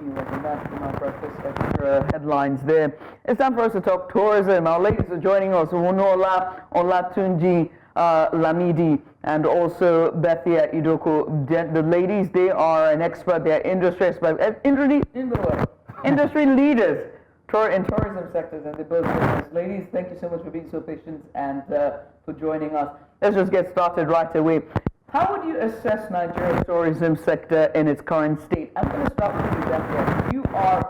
Anyway, and that's my breakfast extra headlines there. It's time for us to talk tourism. Our ladies are joining us, Wonuola, Olatunde-Lamidi, and also Bethia, Idoko. The ladies, they are an expert, they are industry experts, industry leaders in tourism sectors, and they both join us. Ladies, thank you so much for being so patient and for joining us. Let's just get started right away. How would you assess Nigeria's tourism sector in its current state? I'm going to start with you, Bethia. You are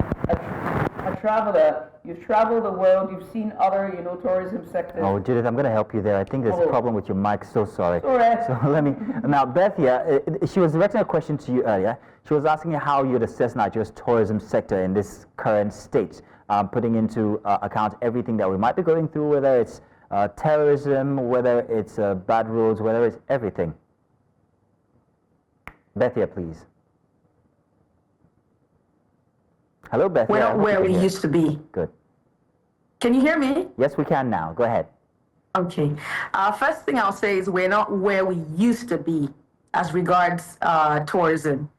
a traveler. You've traveled the world. You've seen other, tourism sectors. Oh, Judith, I'm going to help you there. I think there's a problem with your mic. So sorry. Sorry. So let me. Now, Bethia, she was directing a question to you earlier. She was asking how you'd assess Nigeria's tourism sector in this current state, putting into account everything that we might be going through, whether it's terrorism, whether it's bad roads, whether it's everything. Bethia, please. Hello, Bethia. We're not where we used to be. Good. Can you hear me? Yes, we can now. Go ahead. Okay. First thing I'll say is we're not where we used to be as regards tourism.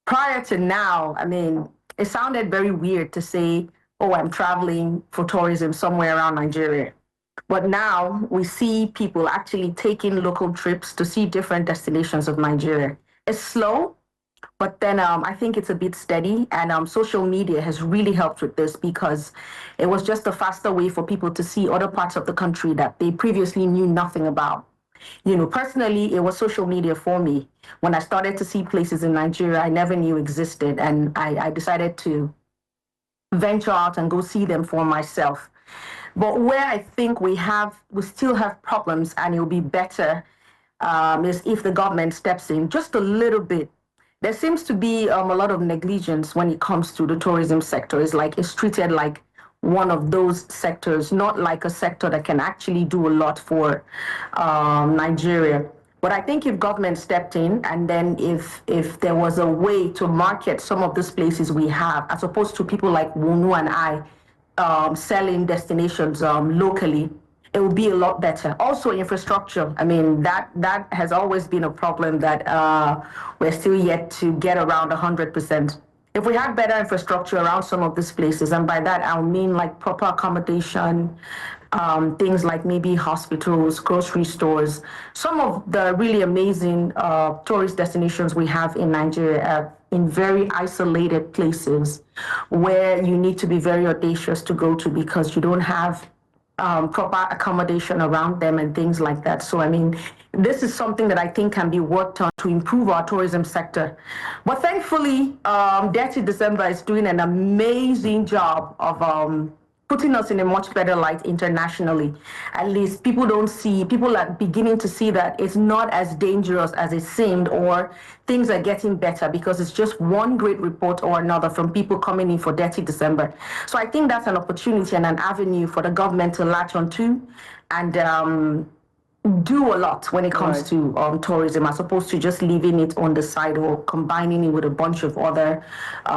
Prior to now, I mean, it sounded very weird to say, oh, I'm traveling for tourism somewhere around Nigeria. But now we see people actually taking local trips to see different destinations of Nigeria. It's slow, but then I think it's a bit steady, and social media has really helped with this because it was just a faster way for people to see other parts of the country that they previously knew nothing about. Personally, it was social media for me. When I started to see places in Nigeria I never knew existed, and I decided to venture out and go see them for myself. But where I think we still have problems, and it'll be better, is if the government steps in just a little bit. There seems to be a lot of negligence when it comes to the tourism sector. It's treated like one of those sectors, not like a sector that can actually do a lot for Nigeria. But I think if government stepped in, and then if there was a way to market some of these places we have, as opposed to people like Wonuola and I selling destinations locally, it would be a lot better. Also, infrastructure. I mean, that has always been a problem that we're still yet to get around 100%. If we had better infrastructure around some of these places, and by that I mean like proper accommodation, things like maybe hospitals, grocery stores, some of the really amazing tourist destinations we have in Nigeria are in very isolated places where you need to be very audacious to go to because you don't have proper accommodation around them and things like that. So, I mean, this is something that I think can be worked on to improve our tourism sector. But thankfully, Dirty December is doing an amazing job of putting us in a much better light internationally. At least people are beginning to see that it's not as dangerous as it seemed, or things are getting better because it's just one great report or another from people coming in for Dirty December. So I think that's an opportunity and an avenue for the government to latch onto and do a lot when it comes to tourism, as opposed to just leaving it on the side or combining it with a bunch of other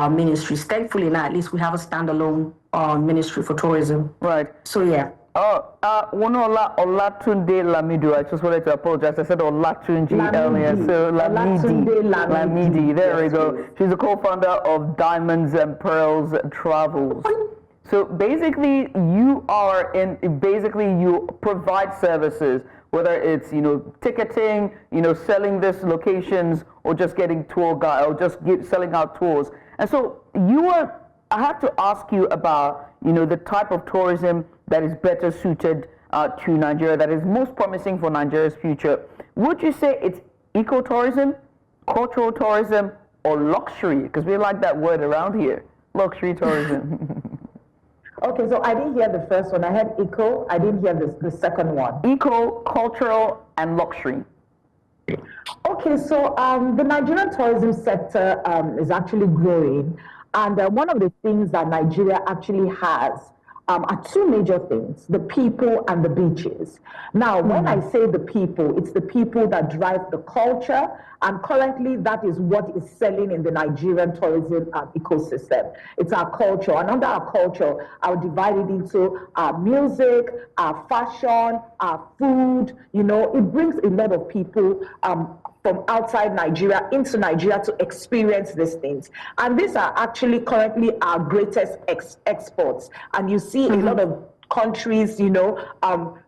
ministries. Thankfully now at least we have a standalone ministry for tourism. Right. So yeah. Wonuola Olatunde-Lamidi. I just wanted to apologize. I said Olatunde earlier. So Lamidi. There we go. She's a co-founder of Diamonds and Pearls Travels. So basically, you provide services, whether it's ticketing, selling these locations, or just getting tour guide, or just selling out tours. And so I have to ask you about the type of tourism that is better suited to Nigeria, that is most promising for Nigeria's future. Would you say it's ecotourism, cultural tourism, or luxury? Because we like that word around here, luxury tourism. Okay, so I didn't hear the first one. I heard eco. I didn't hear the second one. Eco, cultural, and luxury. Okay, so the Nigerian tourism sector is actually growing. And one of the things that Nigeria actually has are two major things: the people and the beaches. Now, when I say the people, it's the people that drive the culture, and currently that is what is selling in the Nigerian tourism ecosystem. It's our culture, and under our culture, I'll divide it into our music, our fashion, our food. It brings a lot of people from outside Nigeria into Nigeria to experience these things. And these are actually currently our greatest exports. And you see a lot of countries,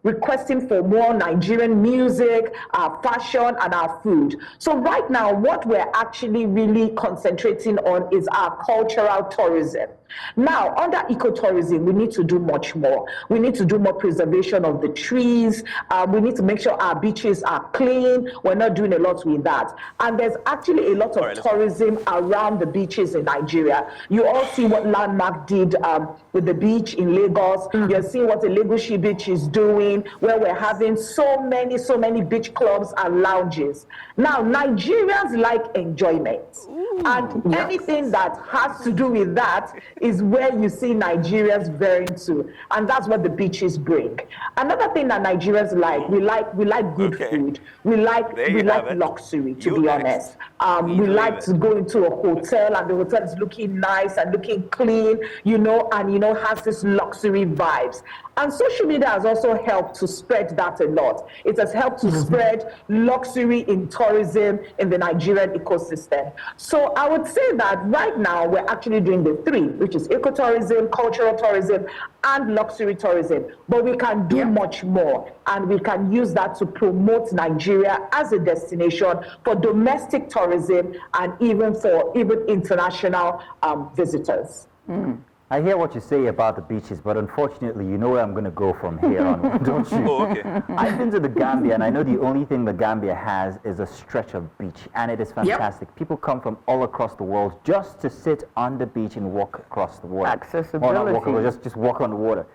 requesting for more Nigerian music, our fashion, and our food. So right now, what we're actually really concentrating on is our cultural tourism. Now, under ecotourism, we need to do much more. We need to do more preservation of the trees. We need to make sure our beaches are clean. We're not doing a lot with that. And there's actually a lot of tourism around the beaches in Nigeria. You all see what Landmark did with the beach in Lagos. You're seeing what the Legoshi Beach is doing, where we're having so many beach clubs and lounges. Now, Nigerians like enjoyment. And anything that has to do with that is where you see Nigerians veering to, and that's what the beaches bring. Another thing that Nigerians like, we like good food. We like luxury, to be honest. We like to go into a hotel, and the hotel is looking nice and looking clean, and has this luxury vibes. And social media has also helped to spread that a lot. It has helped to spread luxury in tourism in the Nigerian ecosystem. So I would say that right now we're actually doing the three, which is ecotourism, cultural tourism, and luxury tourism. But we can do much more, and we can use that to promote Nigeria as a destination for domestic tourism and even for international visitors. I hear what you say about the beaches, but unfortunately, you know where I'm going to go from here on, don't you? Oh, okay. I've been to the Gambia, and I know the only thing the Gambia has is a stretch of beach, and it is fantastic. People come from all across the world just to sit on the beach and walk across the water. Accessibility. Or not walk, just walk on the water.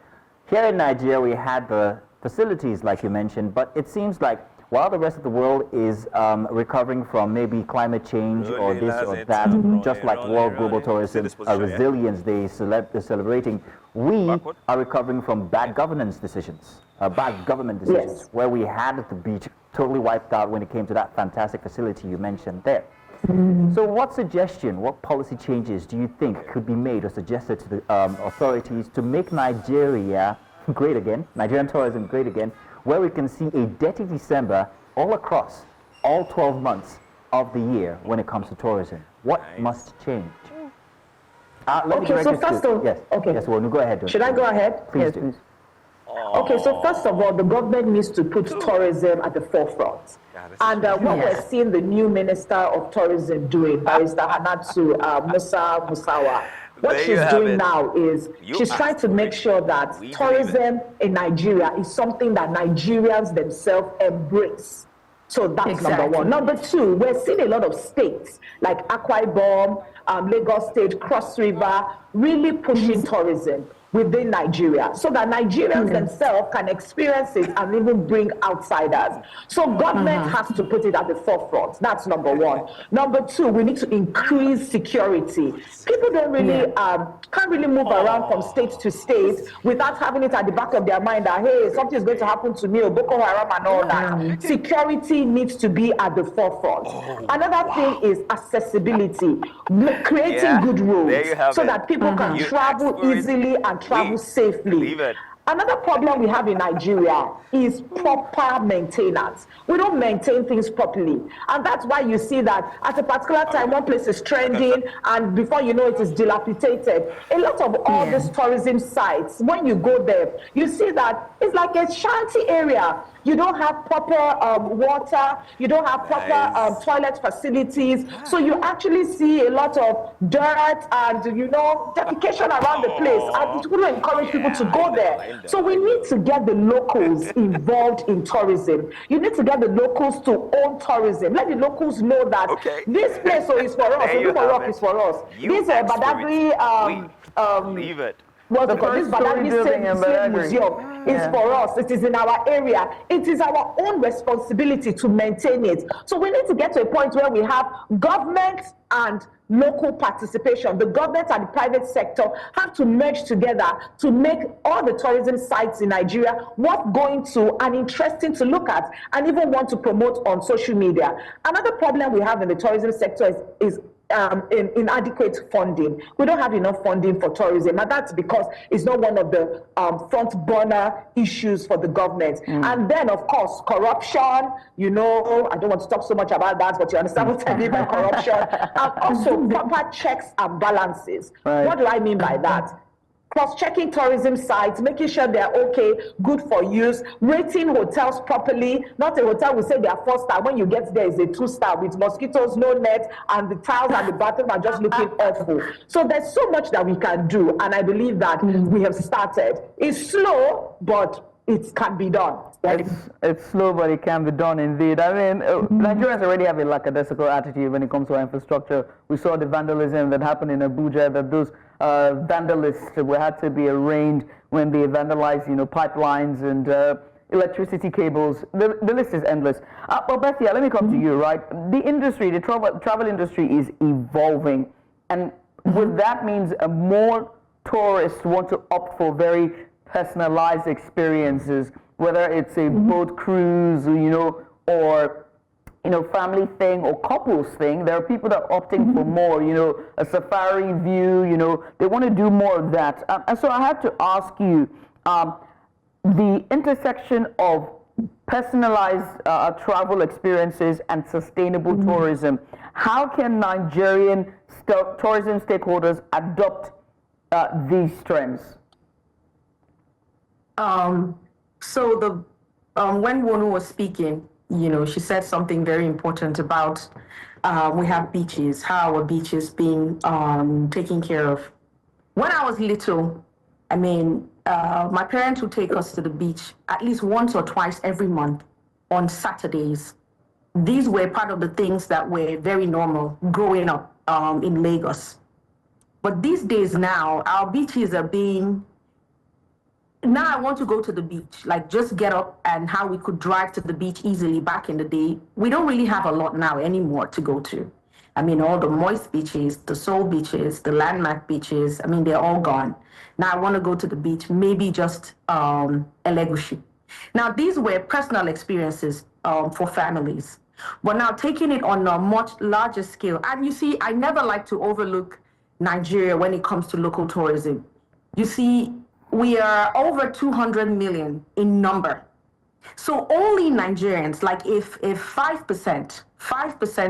Here in Nigeria, we had the facilities, like you mentioned, but it seems like while the rest of the world is recovering from maybe climate change or this or that, just like World Global Tourism Resilience Day they're celebrating, we are recovering from bad governance decisions, bad government decisions, where we had the beach totally wiped out when it came to that fantastic facility you mentioned there. So what policy changes do you think could be made or suggested to the authorities to make Nigeria great again, Nigerian tourism great again, where we can see a dirty December all across all 12 months of the year when it comes to tourism? What must change? Okay, so first of Yes, well, go ahead. Should I go ahead? Please do. Okay, so first of all, the government needs to put tourism at the forefront. And what we're seeing the new Minister of Tourism doing, Barrister Hannatu Musawa, what she's doing now is she's trying to make sure that tourism in Nigeria is something that Nigerians themselves embrace. So that's number one. Number two, we're seeing a lot of states like Akwa Ibom, Lagos State, Cross River, really pushing tourism within Nigeria so that Nigerians themselves can experience it and even bring outsiders. So government has to put it at the forefront. That's number one. Number two, we need to increase security. People don't really, can't really move around from state to state without having it at the back of their mind that, hey, something is going to happen to me, or Boko Haram and all that. Security needs to be at the forefront. Another thing is accessibility, creating good roads so that people can travel easily and travel safely. Another problem we have in Nigeria is proper maintenance. We don't maintain things properly. And that's why you see that at a particular time, one place is trending, and before you know it is dilapidated. A lot of all these tourism sites, when you go there, you see that it's like a shanty area. You don't have proper water, you don't have proper toilet facilities. So you actually see a lot of dirt and, defecation around the place. And it will encourage people to go there. So we need to get the locals involved in tourism. You need to get the locals to own tourism. Let the locals know that this place is for us, Rock is for us. This Badagry, Leave it. What's it called? This Badagry Museum is for us. It is in our area. It is our own responsibility to maintain it. So we need to get to a point where we have government and local participation. The government and the private sector have to merge together to make all the tourism sites in Nigeria worth going to and interesting to look at and even want to promote on social media. Another problem we have in the tourism sector is inadequate funding. We don't have enough funding for tourism, and that's because it's not one of the front burner issues for the government. And then, of course, corruption. You know, I don't want to talk so much about that, but you understand what I mean by corruption. And also proper checks and balances. Right. What do I mean by that? Cross-checking tourism sites, making sure they're okay, good for use, rating hotels properly. Not a hotel will say they are 4-star. When you get there, it's a 2-star with mosquitoes, no net, and the tiles and the bathroom are just looking awful. So there's so much that we can do, and I believe that we have started. It's slow, but it can be done. It's slow, but it can be done indeed. I mean, Nigerians already have a lackadaisical attitude when it comes to our infrastructure. We saw the vandalism that happened in Abuja, that those vandalists had to be arraigned when they vandalized, pipelines and electricity cables. The list is endless. But Bethia, let me come to you, right? The industry, the travel industry is evolving, and what that means more tourists want to opt for very personalized experiences, whether it's a boat cruise, or family thing or couples thing. There are people that are opting for more, a safari view, they want to do more of that. And so I had to ask you, the intersection of personalized travel experiences and sustainable tourism, how can Nigerian tourism stakeholders adopt these trends? So when Wonu was speaking, she said something very important about we have beaches, how our beaches being taken care of. When I was little, my parents would take us to the beach at least once or twice every month on Saturdays. These were part of the things that were very normal growing up in Lagos. But these days now, our beaches are being... Now I want to go to the beach, like just get up, and how we could drive to the beach easily back in the day. We don't really have a lot now anymore to go to. All the moist beaches, the soul beaches, the landmark beaches, they're all gone. Now I want to go to the beach, maybe just Elegushi. Now these were personal experiences for families. But now taking it on a much larger scale, and you see, I never like to overlook Nigeria when it comes to local tourism. You see, we are over 200 million in number. So only Nigerians, like if 5%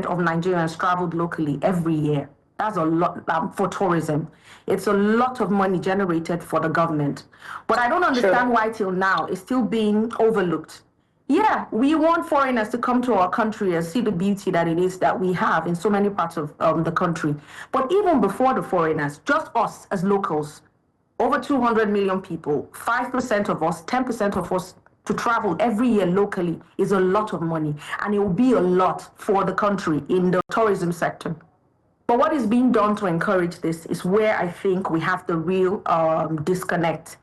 of Nigerians traveled locally every year, that's a lot for tourism. It's a lot of money generated for the government. But I don't understand why till now it's still being overlooked. Yeah, we want foreigners to come to our country and see the beauty that it is that we have in so many parts of the country. But even before the foreigners, just us as locals, over 200 million people, 5% of us, 10% of us to travel every year locally is a lot of money. And it will be a lot for the country in the tourism sector. But what is being done to encourage this is where I think we have the real disconnect.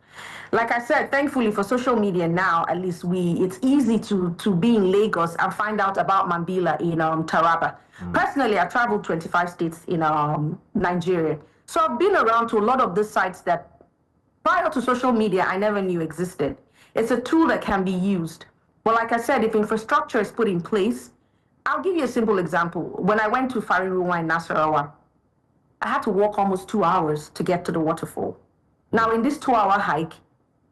Like I said, thankfully for social media now, at least it's easy to be in Lagos and find out about Mambila in Taraba. Personally, I traveled 25 states in Nigeria. So I've been around to a lot of the sites that prior to social media, I never knew existed. It's a tool that can be used. But like I said, if infrastructure is put in place, I'll give you a simple example. When I went to Fariruwa in Nasarawa, I had to walk almost 2 hours to get to the waterfall. Now, in this 2-hour hike,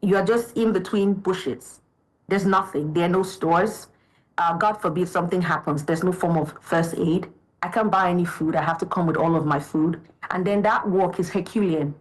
you are just in between bushes. There's nothing. There are no stores. God forbid something happens. There's no form of first aid. I can't buy any food. I have to come with all of my food. And then that walk is Herculean.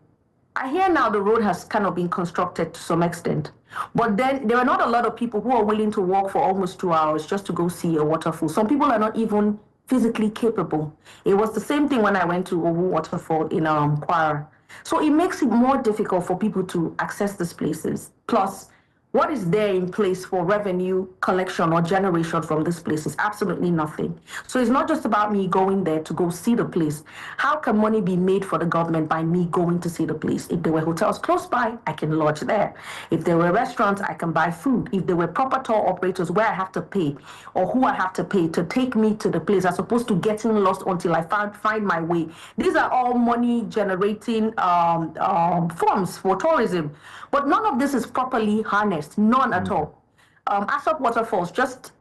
I hear now the road has kind of been constructed to some extent. But then there are not a lot of people who are willing to walk for almost 2 hours just to go see a waterfall. Some people are not even physically capable. It was the same thing when I went to Owu Waterfall in Kwara. So it makes it more difficult for people to access these places. Plus, what is there in place for revenue collection or generation from this place is absolutely nothing. So it's not just about me going there to go see the place. How can money be made for the government by me going to see the place? If there were hotels close by, I can lodge there. If there were restaurants, I can buy food. If there were proper tour operators where I have to pay or who I have to pay to take me to the place as opposed to getting lost until I find my way. These are all money generating forms for tourism. But none of this is properly harnessed, none at all. Asop Waterfalls, just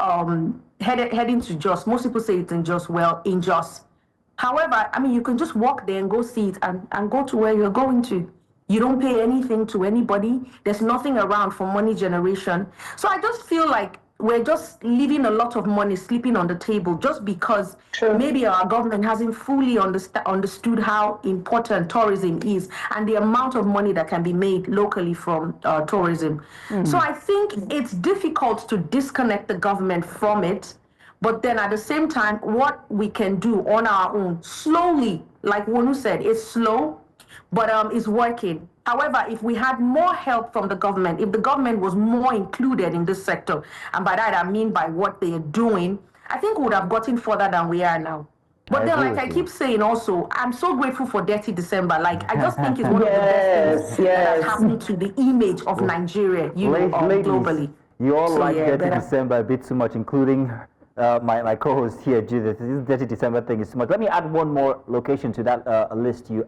heading to Jos. Most people say it's in Jos. Well, in Jos, However, I mean, you can just walk there and go see it and go to where you're going to. You don't pay anything to anybody. There's nothing around for money generation. So I just feel like we're just leaving a lot of money sleeping on the table just because maybe our government hasn't fully understood how important tourism is and the amount of money that can be made locally from tourism. So I think it's difficult to disconnect the government from it. But then at the same time, what we can do on our own, slowly, like Wonu said, it's slow, but it's working. However, if we had more help from the government, if the government was more included in this sector, and by that I mean by what they are doing, I think we would have gotten further than we are now. But then, like I keep saying also, I'm so grateful for Dirty December. Like, I just think it's one of the best things that has happened to the image of Nigeria, Ladies, globally. You all like Dirty December a bit too much, including my co-host here, Judith. This Dirty December thing is too much. Let me add one more location to that list you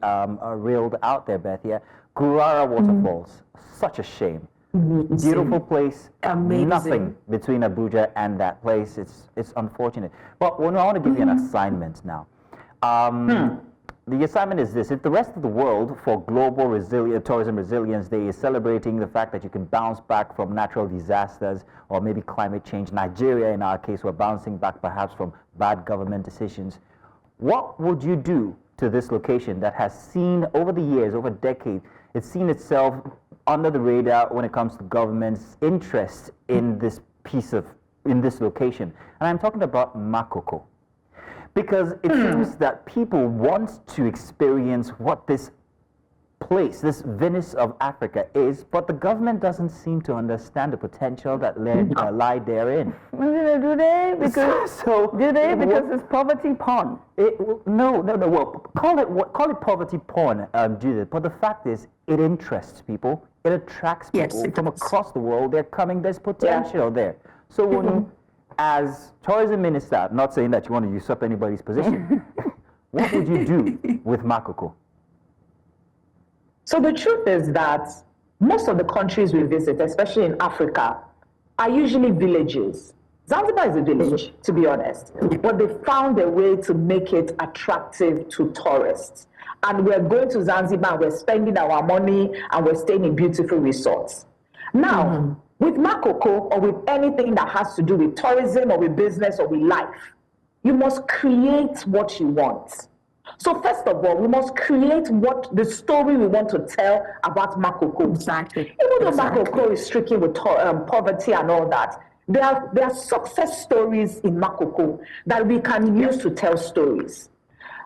reeled out there, Bethia. Gurara Waterfalls. Such a shame. Beautiful place. Amazing. Nothing between Abuja and that place. It's unfortunate. But I want to give you an assignment now. The assignment is this. If the rest of the world for Global Tourism Resilience Day is celebrating the fact that you can bounce back from natural disasters or maybe climate change, Nigeria in our case, we're bouncing back perhaps from bad government decisions, what would you do to this location that has seen over the years, over decades, it's seen itself under the radar when it comes to government's interest in this location? And I'm talking about Makoko. Because it seems that people want to experience what this place, this Venice of Africa is, but the government doesn't seem to understand the potential that lie therein. Do they? Because Because it's poverty porn. No. Well, call it poverty porn, Judith. But the fact is, it interests people. It attracts people from across the world. They're coming. There's potential there. So when as tourism minister, not saying that you want to usurp anybody's position, what would you do with Makoko? So the truth is that most of the countries we visit, especially in Africa, are usually villages. Zanzibar is a village, to be honest, but they found a way to make it attractive to tourists. And we're going to Zanzibar, we're spending our money, and we're staying in beautiful resorts. Now, with Makoko or with anything that has to do with tourism or with business or with life, you must create what you want. So first of all, we must create what the story we want to tell about Makoko. Exactly. Even though Makoko is stricken with poverty and all that, there are success stories in Makoko that we can use to tell stories.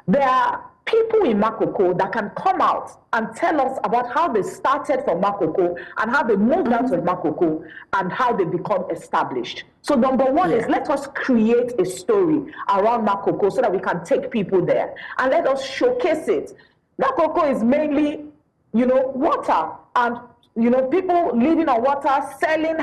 There are people in Makoko that can come out and tell us about how they started from Makoko and how they moved out of Makoko and how they become established. So number one is let us create a story around Makoko so that we can take people there and let us showcase it. Makoko is mainly, water and people living on water, selling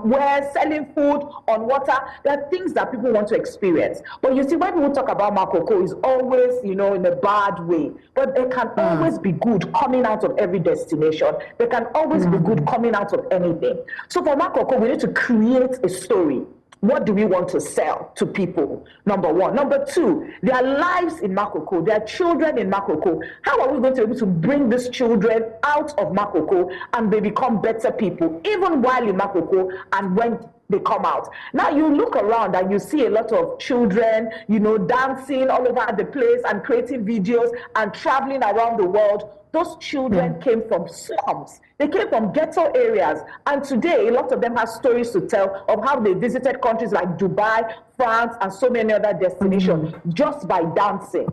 wares, selling food on water. There are things that people want to experience. But you see, when people talk about Makoko, it's always, in a bad way. But there can always be good coming out of every destination. There can always be good coming out of anything. So for Makoko, we need to create a story. What do we want to sell to people? Number one. Number two, there are lives in Makoko. There are children in Makoko. How are we going to be able to bring these children out of Makoko and they become better people, even while in Makoko and when they come out? Now you look around and you see a lot of children, dancing all over the place and creating videos and traveling around the world. Those children came from slums. They came from ghetto areas. And today, a lot of them have stories to tell of how they visited countries like Dubai, France, and so many other destinations just by dancing.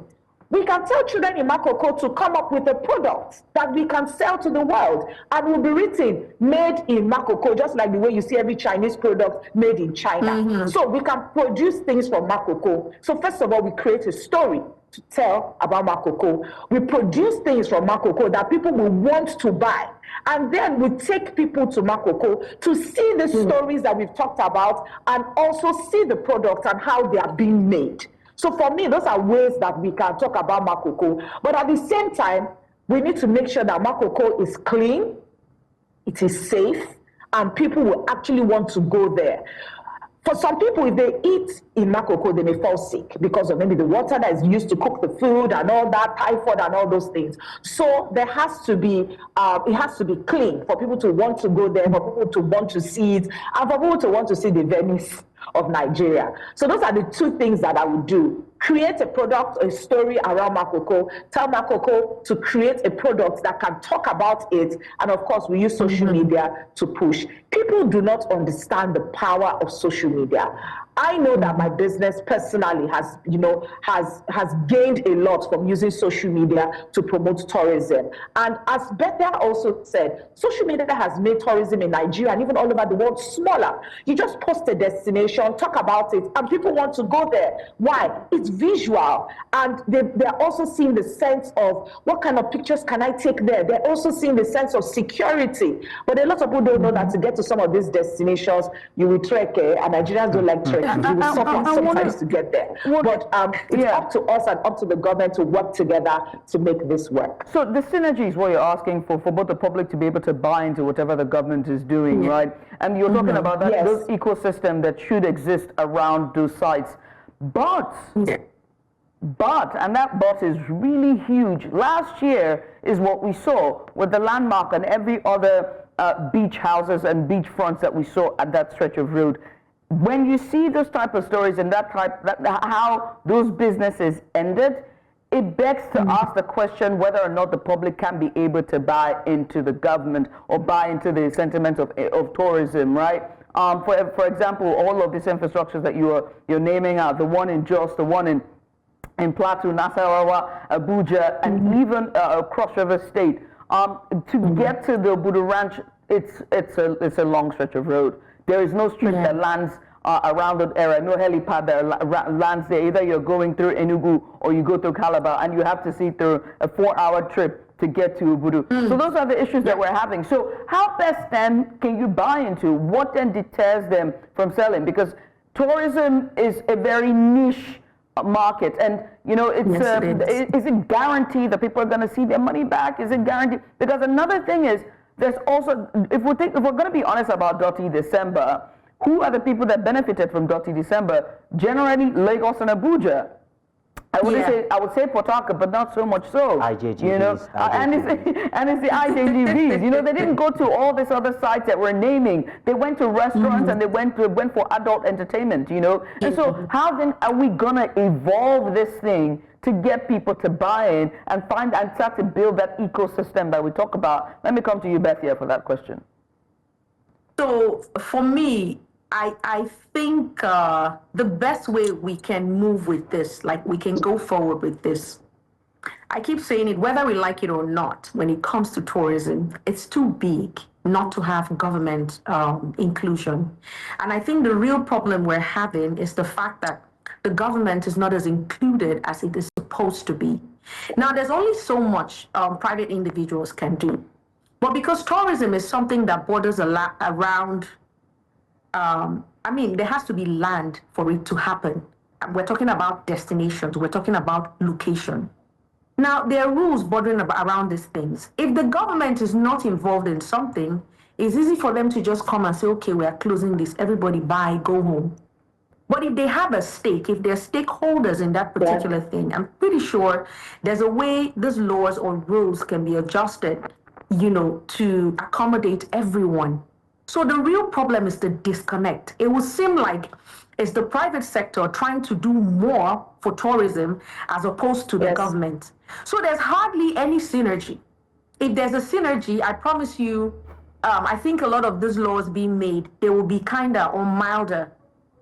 We can tell children in Makoko to come up with a product that we can sell to the world and will be written, made in Makoko, just like the way you see every Chinese product made in China. So we can produce things from Makoko. So first of all, we create a story to tell about Makoko. We produce things from Makoko that people will want to buy. And then we take people to Makoko to see the stories that we've talked about and also see the products and how they are being made. So for me, those are ways that we can talk about Makoko. But at the same time, we need to make sure that Makoko is clean, it is safe, and people will actually want to go there. For some people, if they eat in Makoko, they may fall sick because of maybe the water that is used to cook the food and all that, typhoid and all those things. So there has to be, it has to be clean for people to want to go there, for people to want to see it, and for people to want to see the Venice of Nigeria. So those are the two things that I would do. Create a product, a story around Makoko, tell Makoko to create a product that can talk about it, and of course we use social media to push. People do not understand the power of social media. I know that my business personally has, has gained a lot from using social media to promote tourism. And as Bethia also said, social media has made tourism in Nigeria and even all over the world smaller. You just post a destination, talk about it, and people want to go there. Why? It's visual, and they're also seeing the sense of what kind of pictures can I take there. They're also seeing the sense of security. But a lot of people don't know that to get to some of these destinations, you will trek, and Nigerians don't like trekking. You will suffer sometimes to get there. But it's up to us and up to the government to work together to make this work. So the synergy is what you're asking for both the public to be able to buy into whatever the government is doing, right? And you're talking about that, Yes. those ecosystem that should exist around those sites. But, and that but is really huge. Last year is what we saw with the landmark and every other beach houses and beach fronts that we saw at that stretch of road. When you see those type of stories and how those businesses ended, it begs to ask the question whether or not the public can be able to buy into the government or buy into the sentiment of tourism, right? For example, all of these infrastructures that you're naming out, the one in Jos, the one in Plateau, Nasarawa, Abuja, and even Cross River State, to get to the Obudu Ranch, it's a long stretch of road. There is no street that lands around the area, no helipad that lands there. Either you're going through Enugu or you go through Calabar, and you have to see through a 4-hour trip to get to Obudu. So those are the issues that we're having. So how best then can you buy into? What then deters them from selling? Because tourism is a very niche market, and is it guaranteed that people are going to see their money back? Is it guaranteed? Because another thing is, there's also, if we're going to be honest about Dirty December, who are the people that benefited from Dirty December? Generally, Lagos and Abuja. I would say Port Harcourt, but not so much so. IJGBs, and it's the IJGBs. They didn't go to all these other sites that we're naming. They went to restaurants and they went for adult entertainment. And so how then are we gonna evolve this thing to get people to buy in and start to build that ecosystem that we talk about? Let me come to you, Bethia, for that question. So for me, I think the best way we can move with this, like we can go forward with this, I keep saying it, whether we like it or not, when it comes to tourism, it's too big not to have government inclusion. And I think the real problem we're having is the fact that the government is not as included as it is supposed to be. Now, there's only so much private individuals can do. But because tourism is something that borders around, there has to be land for it to happen. We're talking about destinations. We're talking about location. Now, there are rules bordering around these things. If the government is not involved in something, it's easy for them to just come and say, okay, we are closing this. Everybody buy, go home. But if they have a stake, if they're stakeholders in that particular thing, I'm pretty sure there's a way these laws or rules can be adjusted, to accommodate everyone. So the real problem is the disconnect. It will seem like it's the private sector trying to do more for tourism as opposed to the government. So there's hardly any synergy. If there's a synergy, I promise you, I think a lot of these laws being made, they will be kinder or milder,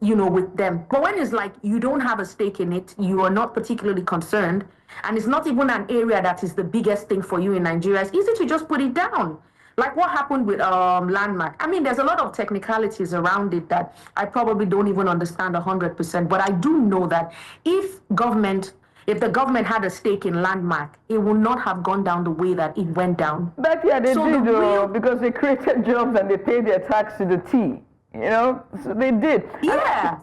with them. But when it's like you don't have a stake in it, you are not particularly concerned, and it's not even an area that is the biggest thing for you in Nigeria, it's easy to just put it down. Like what happened with Landmark. There's a lot of technicalities around it that I probably don't even understand 100%, but I do know that if the government had a stake in Landmark, it would not have gone down the way that it went down. But yeah, they did, because they created jobs and they paid their tax to the T. So they did. Yeah.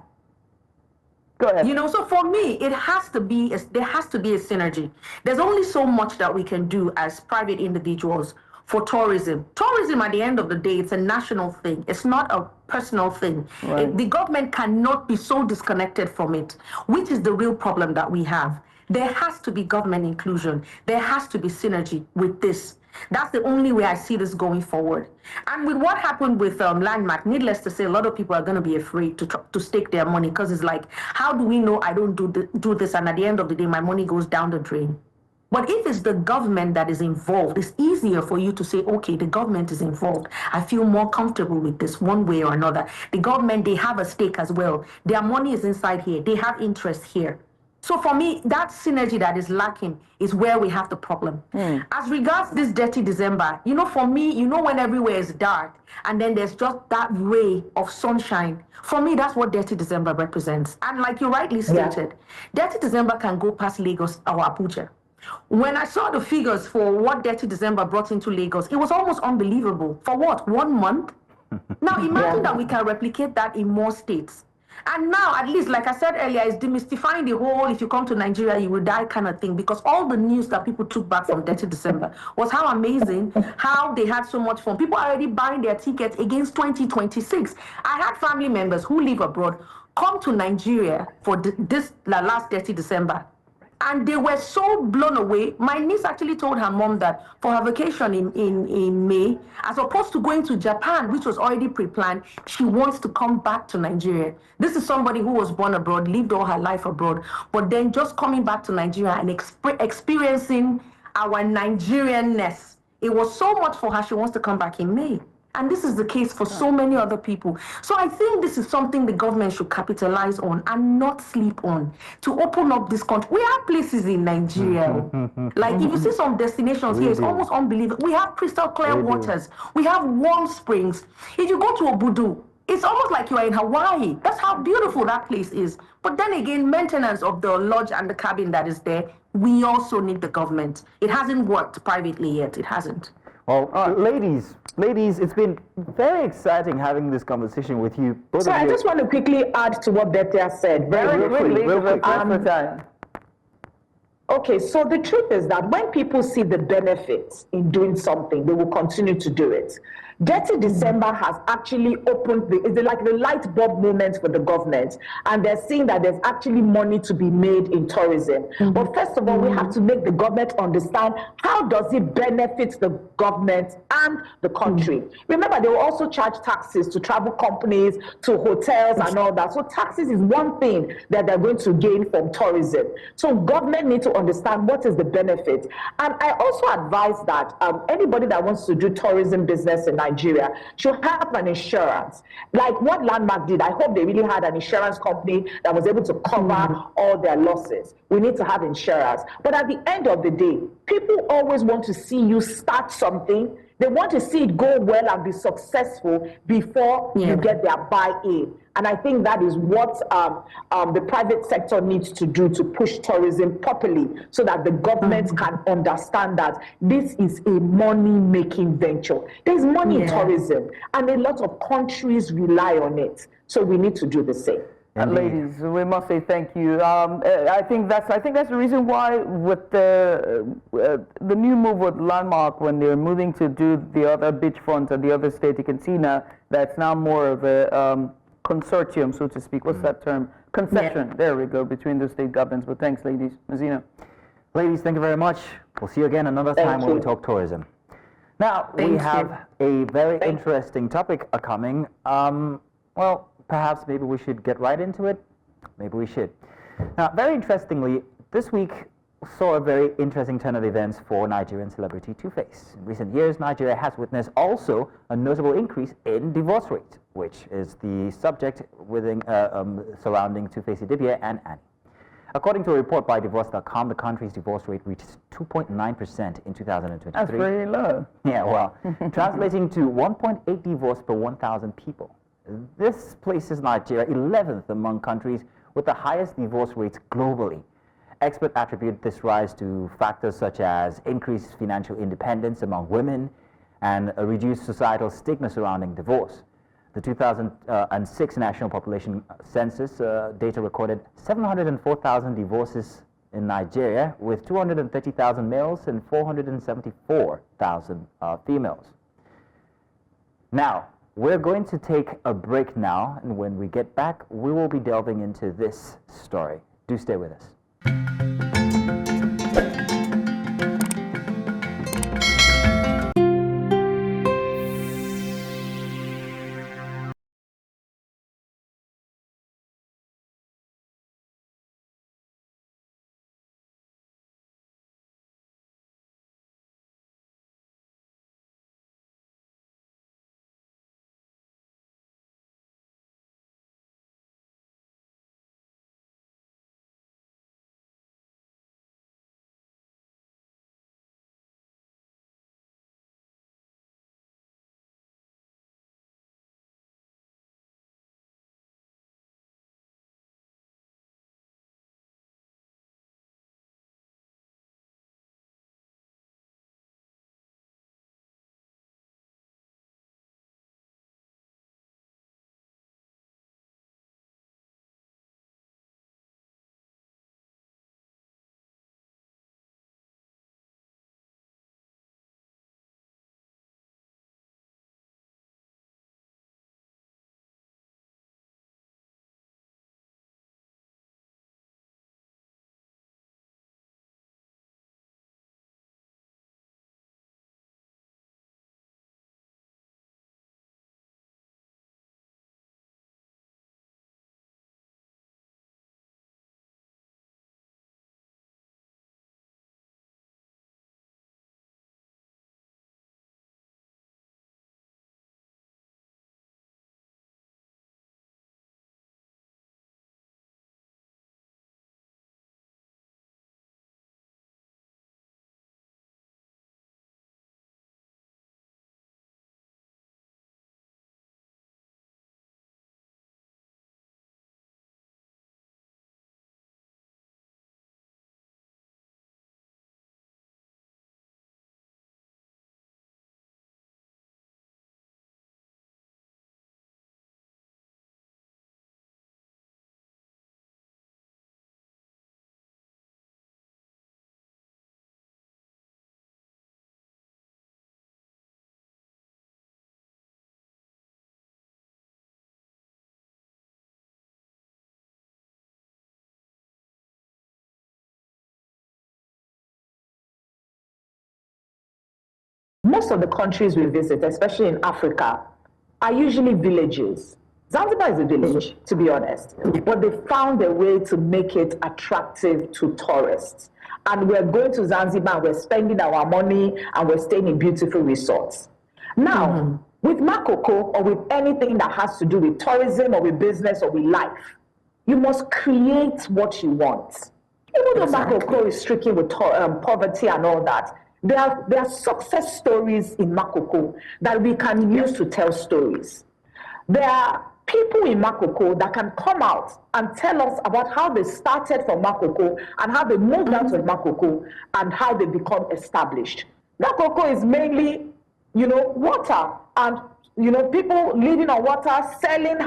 Go ahead. So for me, there has to be a synergy. There's only so much that we can do as private individuals for tourism. Tourism tourism, at the end of the day, it's a national thing. It's not a personal thing. Right. The government cannot be so disconnected from it, which is the real problem that we have. There has to be government inclusion. There has to be synergy with this. That's the only way I see this going forward. And with what happened with Landmark, needless to say, a lot of people are going to be afraid to stake their money, because it's like, how do we know I don't do this, and at the end of the day, my money goes down the drain? But if it's the government that is involved, it's easier for you to say, okay, the government is involved. I feel more comfortable with this one way or another. The government, they have a stake as well. Their money is inside here. They have interest here. So for me, that synergy that is lacking is where we have the problem. As regards this dirty December, for me, when everywhere is dark and then there's just that ray of sunshine, for me, that's what dirty December represents. And like you rightly stated, dirty December can go past Lagos or Abuja. When I saw the figures for what dirty December brought into Lagos, it was almost unbelievable. For what? 1 month? Now imagine that we can replicate that in more states. And now, at least, like I said earlier, it's demystifying the whole if you come to Nigeria, you will die kind of thing, because all the news that people took back from Dirty December was how amazing, how they had so much fun. People are already buying their tickets against 2026. I had family members who live abroad come to Nigeria for this last Dirty December. And they were so blown away. My niece actually told her mom that for her vacation in May, as opposed to going to Japan, which was already pre-planned, she wants to come back to Nigeria. This is somebody who was born abroad, lived all her life abroad, but then just coming back to Nigeria and experiencing our Nigerianness. It was so much for her, she wants to come back in May. And this is the case for so many other people. So I think this is something the government should capitalize on and not sleep on, to open up this country. We have places in Nigeria. Like if you see some destinations here, it's almost unbelievable. We have crystal clear waters. We have warm springs. If you go to Obudu, it's almost like you are in Hawaii. That's how beautiful that place is. But then again, maintenance of the lodge and the cabin that is there, we also need the government. It hasn't worked privately yet. It hasn't. Well, ladies, it's been very exciting having this conversation with you. Both So of I you. just want to quickly add to what Bethia said. Real quick. time. Okay, so the truth is that when people see the benefits in doing something, they will continue to do it. Dirty December has actually opened it's like the light bulb moment for the government, and they're seeing that there's actually money to be made in tourism. But first of all, we have to make the government understand how does it benefit the government and the country. Remember, they will also charge taxes to travel companies, to hotels and all that. So taxes is one thing that they're going to gain from tourism. So government needs to understand what is the benefit. And I also advise that anybody that wants to do tourism business in Nigeria should have an insurance. Like what Landmark did, I hope they really had an insurance company that was able to cover all their losses. We need to have insurance. But at the end of the day, people always want to see you start something. They want to see it go well and be successful before you get their buy-in. And I think that is what the private sector needs to do to push tourism properly, so that the government can understand that this is a money-making venture. There's money in tourism, and a lot of countries rely on it. So we need to do the same. Ladies, we must say thank you. I think that's the reason why with the new move with Landmark, when they're moving to do the other beachfront and the other state, you can see now that's now more of a consortium, so to speak. What's that term? Concession. There we go, between the state governments. But thanks, ladies. Mazina. Ladies, thank you very much. We'll see you again another time when we talk tourism. Now, we have a very interesting topic coming. Well, perhaps maybe we should get right into it. Maybe we should. Now, very interestingly, this week saw a very interesting turn of events for Nigerian celebrity Two-Face. In recent years, Nigeria has witnessed also a notable increase in divorce rate, which is the subject within, surrounding Two-Face Idibia and Annie. According to a report by Divorce.com, the country's divorce rate reached 2.9% in 2023. That's very low. Yeah, well, translating to 1.8 divorce per 1,000 people. This places Nigeria 11th among countries with the highest divorce rates globally. Experts attribute this rise to factors such as increased financial independence among women and a reduced societal stigma surrounding divorce. The 2006 National Population Census data recorded 704,000 divorces in Nigeria, with 230,000 males and 474,000 females. Now, we're going to take a break now, and when we get back, we will be delving into this story. Do stay with us. Most of the countries we visit, especially in Africa, are usually villages. Zanzibar is a village, to be honest, but they found a way to make it attractive to tourists. And we're going to Zanzibar, and we're spending our money, and we're staying in beautiful resorts. Now, with Makoko, or with anything that has to do with tourism, or with business, or with life, you must create what you want. Even though Makoko is stricken with poverty and all that, there are success stories in Makoko that we can use to tell stories. There are people in Makoko that can come out and tell us about how they started from Makoko and how they moved out of Makoko and how they become established. Makoko is mainly, water and people living on water, selling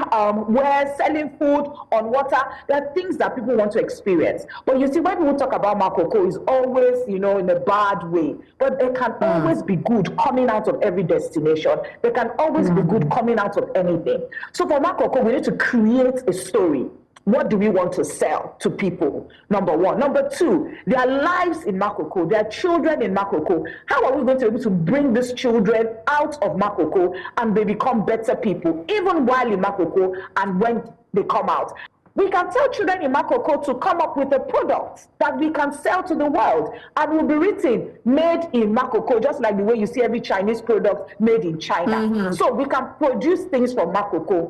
wares, selling food on water. There are things that people want to experience. But you see, when people talk about Makoko, it's always, in a bad way. But there can always be good coming out of every destination. There can always be good coming out of anything. So for Makoko, we need to create a story. What do we want to sell to people? Number one. Number two, their lives in Makoko, their children in Makoko. How are we going to be able to bring these children out of Makoko and they become better people, even while in Makoko and when they come out? We can tell children in Makoko to come up with a product that we can sell to the world and will be written, made in Makoko, just like the way you see every Chinese product made in China. So we can produce things from Makoko.